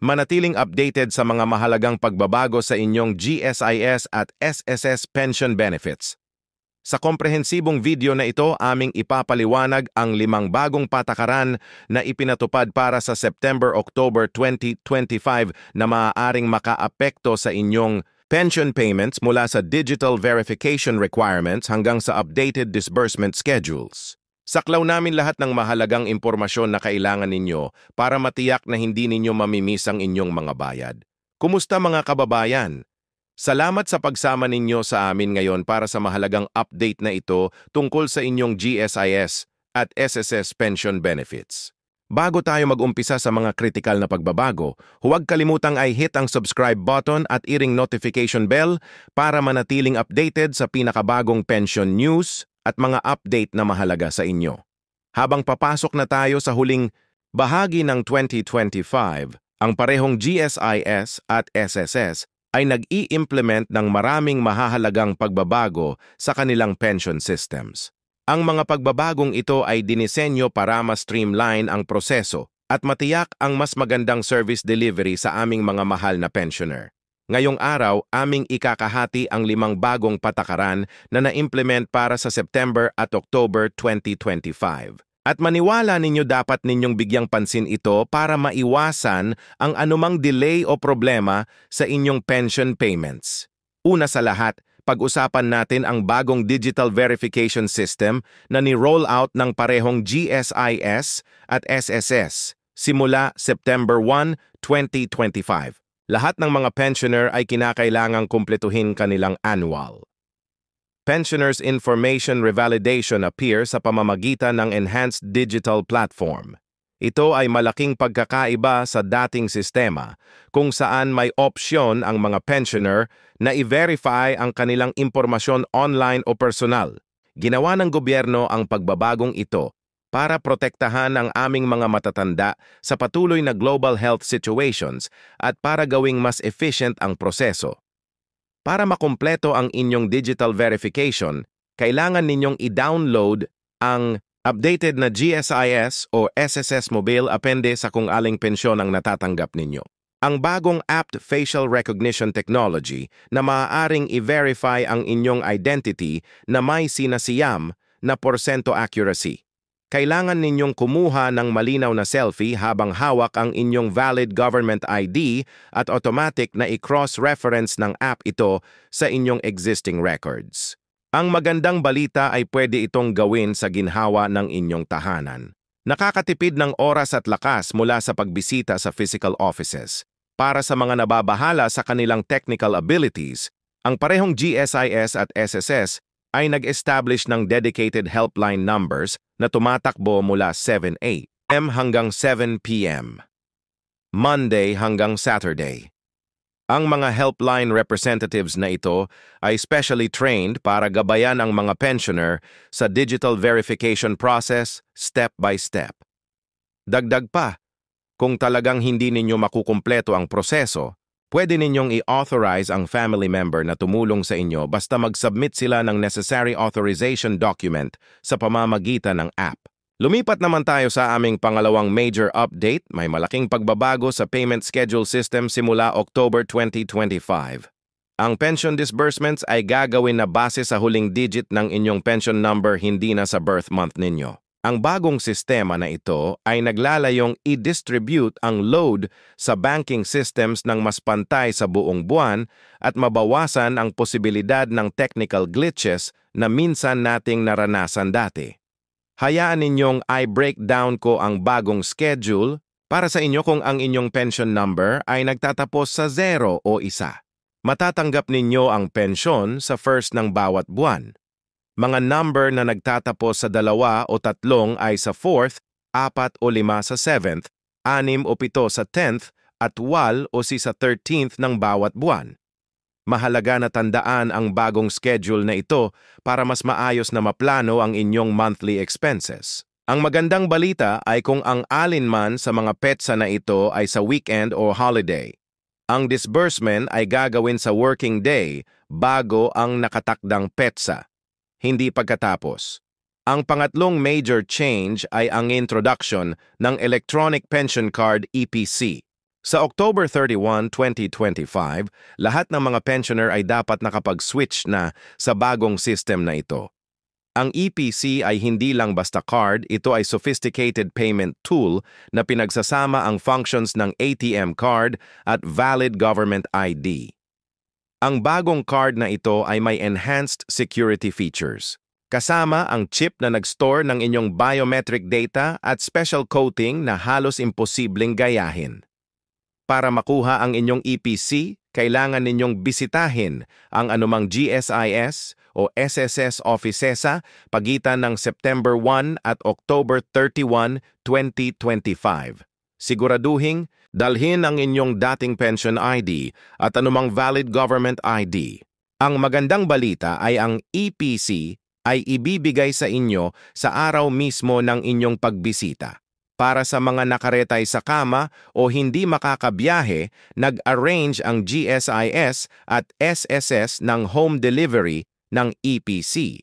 Manatiling updated sa mga mahalagang pagbabago sa inyong GSIS at SSS pension benefits. Sa komprehensibong video na ito, aming ipapaliwanag ang 5 bagong patakaran na ipinatupad para sa September-October 2025 na maaaring makaapekto sa inyong pension payments mula sa digital verification requirements hanggang sa updated disbursement schedules. Saklaw namin lahat ng mahalagang impormasyon na kailangan ninyo para matiyak na hindi ninyo mamimiss ang inyong mga bayad. Kumusta mga kababayan? Salamat sa pagsama ninyo sa amin ngayon para sa mahalagang update na ito tungkol sa inyong GSIS at SSS pension benefits. Bago tayo mag-umpisa sa mga kritikal na pagbabago, huwag kalimutang i-hit ang subscribe button at i-ring notification bell para manatiling updated sa pinakabagong pension news at mga update na mahalaga sa inyo. Habang papasok na tayo sa huling bahagi ng 2025, ang parehong GSIS at SSS ay nag-i-implement ng maraming mahahalagang pagbabago sa kanilang pension systems. Ang mga pagbabagong ito ay dinisenyo para mas streamline ang proseso at matiyak ang mas magandang service delivery sa aming mga mahal na pensioner. Ngayong araw, aming ikakahati ang 5 bagong patakaran na na-implement para sa September at October 2025. At maniwala ninyo dapat ninyong bigyang pansin ito para maiwasan ang anumang delay o problema sa inyong pension payments. Una sa lahat, pag-usapan natin ang bagong digital verification system na ni-roll out ng parehong GSIS at SSS simula September 1, 2025. Lahat ng mga pensioner ay kinakailangang kumpletuhin kanilang annual Pensioners Information Revalidation appear sa pamamagitan ng Enhanced Digital Platform. Ito ay malaking pagkakaiba sa dating sistema kung saan may opsyon ang mga pensioner na i-verify ang kanilang impormasyon online o personal. Ginawa ng gobyerno ang pagbabagong ito para protektahan ang aming mga matatanda sa patuloy na global health situations at para gawing mas efficient ang proseso. Para makumpleto ang inyong digital verification, kailangan ninyong i-download ang updated na GSIS o SSS Mobile Appende sa kung aling pensyon ang natatanggap ninyo. Ang bagong apt facial recognition technology na maaaring i-verify ang inyong identity na may sinasiyam na porsyento accuracy. Kailangan ninyong kumuha ng malinaw na selfie habang hawak ang inyong valid government ID at automatic na i-cross-reference ng app ito sa inyong existing records. Ang magandang balita ay pwede itong gawin sa ginhawa ng inyong tahanan. Nakakatipid ng oras at lakas mula sa pagbisita sa physical offices. Para sa mga nababahala sa kanilang technical abilities, ang parehong GSIS at SSS ay nag-establish ng dedicated helpline numbers na tumatakbo mula 7 a.m. hanggang 7 p.m. Monday hanggang Saturday. Ang mga helpline representatives na ito ay specially trained para gabayan ang mga pensioner sa digital verification process step by step. Dagdag pa, kung talagang hindi ninyo makukumpleto ang proseso, pwede ninyong i-authorize ang family member na tumulong sa inyo basta mag-submit sila ng necessary authorization document sa pamamagitan ng app. Lumipat naman tayo sa aming pangalawang major update. May malaking pagbabago sa payment schedule system simula October 2025. Ang pension disbursements ay gagawin na base sa huling digit ng inyong pension number, hindi na sa birth month ninyo. Ang bagong sistema na ito ay naglalayong i-distribute ang load sa banking systems ng mas pantay sa buong buwan at mabawasan ang posibilidad ng technical glitches na minsan nating naranasan dati. Hayaan ninyong i-breakdown ko ang bagong schedule para sa inyo kung ang inyong pension number ay nagtatapos sa 0 o 1. Matatanggap ninyo ang pensyon sa first ng bawat buwan. Mga number na nagtatapos sa 2 o 3 ay sa 4th, 4 o 5 sa 7th, 6 o 7 sa 10th, at 12 o 6 sa 13th ng bawat buwan. Mahalaga na tandaan ang bagong schedule na ito para mas maayos na maplano ang inyong monthly expenses. Ang magandang balita ay kung ang alinman sa mga petsa na ito ay sa weekend o holiday. Ang disbursement ay gagawin sa working day bago ang nakatakdang petsa, hindi pagkatapos. Ang pangatlong major change ay ang introduction ng Electronic Pension Card EPC. Sa October 31, 2025, lahat ng mga pensioner ay dapat nakapag-switch na sa bagong system na ito. Ang EPC ay hindi lang basta card, ito ay sophisticated payment tool na pinagsasama ang functions ng ATM card at valid government ID. Ang bagong card na ito ay may enhanced security features. Kasama ang chip na nag-store ng inyong biometric data at special coating na halos imposibleng gayahin. Para makuha ang inyong EPC, kailangan ninyong bisitahin ang anumang GSIS o SSS officesa pagitan ng September 1 at October 31, 2025. Siguraduhin, dalhin ang inyong dating pension ID at anumang valid government ID. Ang magandang balita ay ang EPC ay ibibigay sa inyo sa araw mismo ng inyong pagbisita. Para sa mga nakaretay sa kama o hindi makakabiyahe, nag-arrange ang GSIS at SSS ng home delivery ng EPC.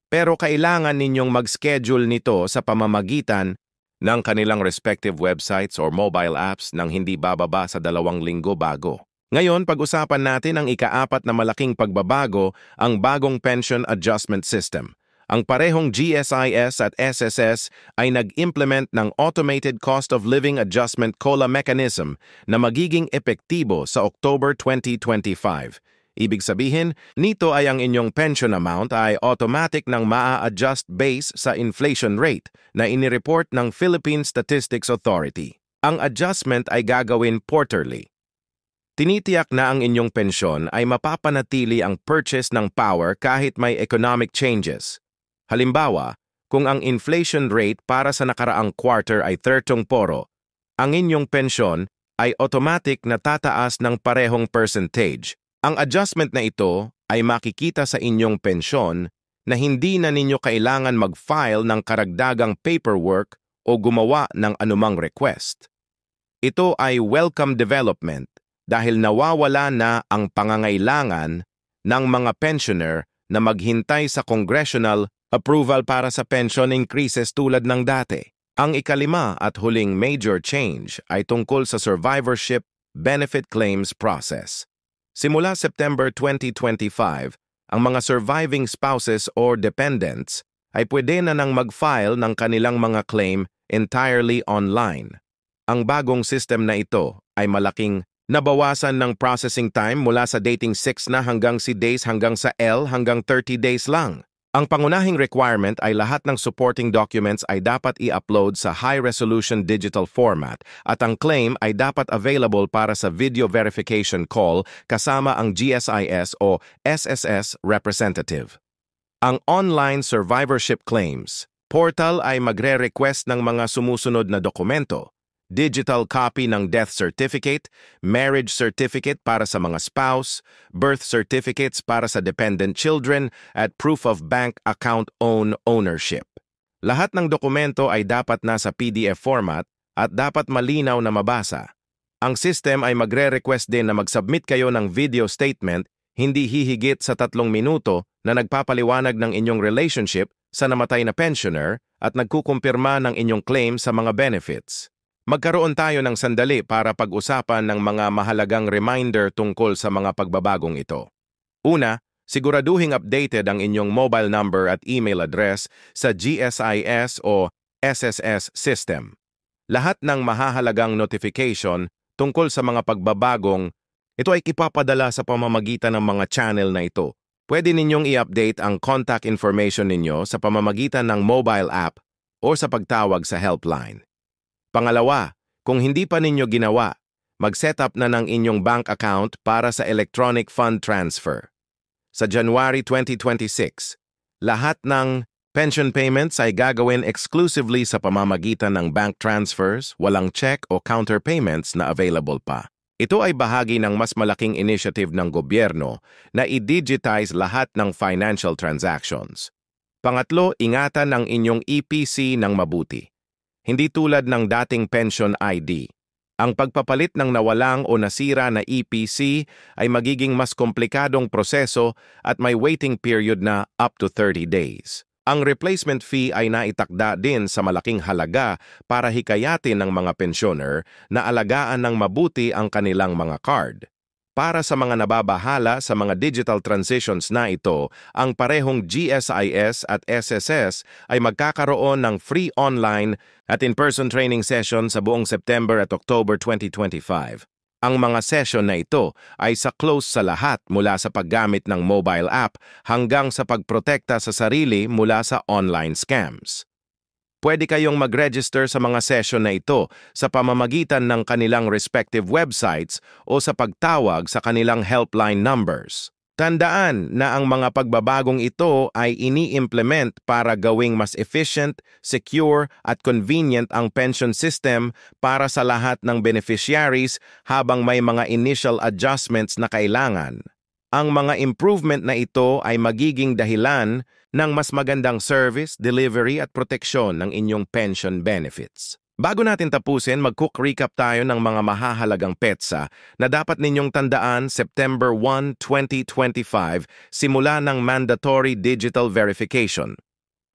Pero kailangan ninyong mag-schedule nito sa pamamagitan ng kanilang respective websites or mobile apps nang hindi bababa sa 2 linggo bago. Ngayon, pag-usapan natin ang ika-4 na malaking pagbabago, ang bagong pension adjustment system. Ang parehong GSIS at SSS ay nag-implement ng Automated Cost of Living Adjustment COLA mechanism na magiging epektibo sa October 2025. Ibig sabihin, nito ay ang inyong pension amount ay automatic nang maa-adjust base sa inflation rate na inireport ng Philippine Statistics Authority. Ang adjustment ay gagawin quarterly. Tinitiyak na ang inyong pensyon ay mapapanatili ang purchase ng power kahit may economic changes. Halimbawa, kung ang inflation rate para sa nakaraang quarter ay 30%, ang inyong pensyon ay automatic na tataas ng parehong percentage. Ang adjustment na ito ay makikita sa inyong pensyon na hindi na ninyo kailangan mag-file ng karagdagang paperwork o gumawa ng anumang request. Ito ay welcome development dahil nawawala na ang pangangailangan ng mga pensioner na maghintay sa congressional approval para sa pension increases tulad ng dati. Ang ika-5 at huling major change ay tungkol sa survivorship benefit claims process. Simula September 2025, ang mga surviving spouses or dependents ay pwede na nang mag-file ng kanilang mga claim entirely online. Ang bagong system na ito ay malaking nabawasan ng processing time mula sa dating 6 na hanggang si days hanggang sa L hanggang 30 days lang. Ang pangunahing requirement ay lahat ng supporting documents ay dapat i-upload sa high-resolution digital format at ang claim ay dapat available para sa video verification call kasama ang GSIS o SSS representative. Ang online survivorship claims portal ay magre-request ng mga sumusunod na dokumento: digital copy ng death certificate, marriage certificate para sa mga spouse, birth certificates para sa dependent children, at proof of bank account ownership. Lahat ng dokumento ay dapat nasa PDF format at dapat malinaw na mabasa. Ang system ay magre-request din na mag-submit kayo ng video statement hindi hihigit sa 3 minuto na nagpapaliwanag ng inyong relationship sa namatay na pensioner at nagkukumpirma ng inyong claim sa mga benefits. Magkaroon tayo ng sandali para pag-usapan ng mga mahalagang reminder tungkol sa mga pagbabagong ito. Una, siguraduhing updated ang inyong mobile number at email address sa GSIS o SSS system. Lahat ng mahahalagang notification tungkol sa mga pagbabagong ito ay ipapadala sa pamamagitan ng mga channel na ito. Pwede ninyong i-update ang contact information ninyo sa pamamagitan ng mobile app o sa pagtawag sa helpline. Pangalawa, kung hindi pa ninyo ginawa, mag-set up na ng inyong bank account para sa electronic fund transfer. Sa January 2026, lahat ng pension payments ay gagawin exclusively sa pamamagitan ng bank transfers, walang check o counter payments na available pa. Ito ay bahagi ng mas malaking initiative ng gobyerno na i-digitize lahat ng financial transactions. Pangatlo, ingatan ang inyong EPC ng mabuti. Hindi tulad ng dating pension ID. Ang pagpapalit ng nawalang o nasira na EPC ay magiging mas komplikadong proseso at may waiting period na up to 30 days. Ang replacement fee ay naitakda din sa malaking halaga para hikayatin ng mga pensioner na alagaan ng mabuti ang kanilang mga card. Para sa mga nababahala sa mga digital transitions na ito, ang parehong GSIS at SSS ay magkakaroon ng free online at in-person training session sa buong September at October 2025. Ang mga session na ito ay sa close sa lahat mula sa paggamit ng mobile app hanggang sa pagprotekta sa sarili mula sa online scams. Pwede kayong mag-register sa mga session na ito sa pamamagitan ng kanilang respective websites o sa pagtawag sa kanilang helpline numbers. Tandaan na ang mga pagbabagong ito ay ini-implement para gawing mas efficient, secure at convenient ang pension system para sa lahat ng beneficiaries habang may mga initial adjustments na kailangan. Ang mga improvement na ito ay magiging dahilan ng mas magandang service, delivery at proteksyon ng inyong pension benefits. Bago natin tapusin, mag-quick recap tayo ng mga mahahalagang petsa na dapat ninyong tandaan September 1, 2025, simula ng mandatory digital verification.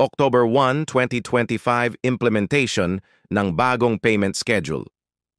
October 1, 2025, implementation ng bagong payment schedule.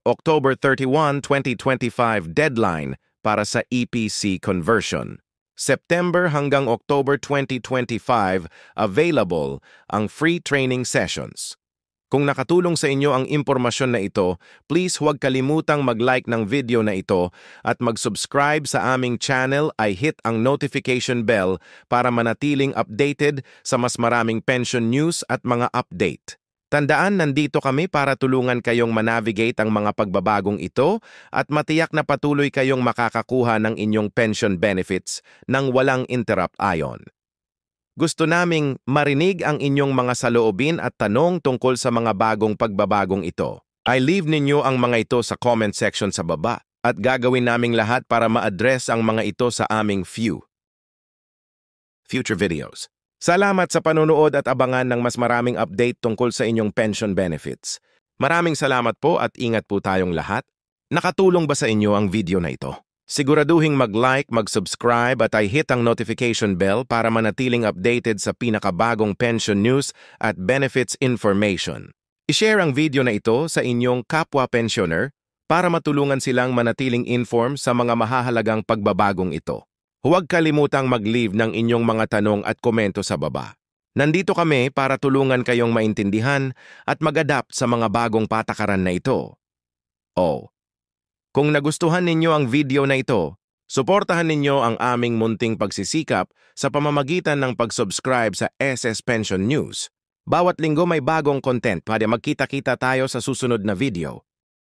October 31, 2025, deadline para sa EPC conversion. September hanggang October 2025, available ang free training sessions. Kung nakatulong sa inyo ang impormasyon na ito, please huwag kalimutang mag-like ng video na ito at mag-subscribe sa aming channel ay hit ang notification bell para manatiling updated sa mas maraming pension news at mga update. Tandaan, nandito kami para tulungan kayong manavigate ang mga pagbabagong ito at matiyak na patuloy kayong makakakuha ng inyong pension benefits nang walang interrupt ayon. Gusto naming marinig ang inyong mga saloobin at tanong tungkol sa mga bagong pagbabagong ito. I leave ninyo ang mga ito sa comment section sa baba at gagawin naming lahat para ma-address ang mga ito sa aming future videos. Salamat sa panonood at abangan ng mas maraming update tungkol sa inyong pension benefits. Maraming salamat po at ingat po tayong lahat. Nakatulong ba sa inyo ang video na ito? Siguraduhing mag-like, mag-subscribe at i-hit ang notification bell para manatiling updated sa pinakabagong pension news at benefits information. I-share ang video na ito sa inyong kapwa pensioner para matulungan silang manatiling informed sa mga mahahalagang pagbabagong ito. Huwag kalimutang mag-leave ng inyong mga tanong at komento sa baba. Nandito kami para tulungan kayong maintindihan at mag-adapt sa mga bagong patakaran na ito. Kung nagustuhan ninyo ang video na ito, suportahan ninyo ang aming munting pagsisikap sa pamamagitan ng pag-subscribe sa SS Pension News. Bawat linggo may bagong content para magkita-kita tayo sa susunod na video.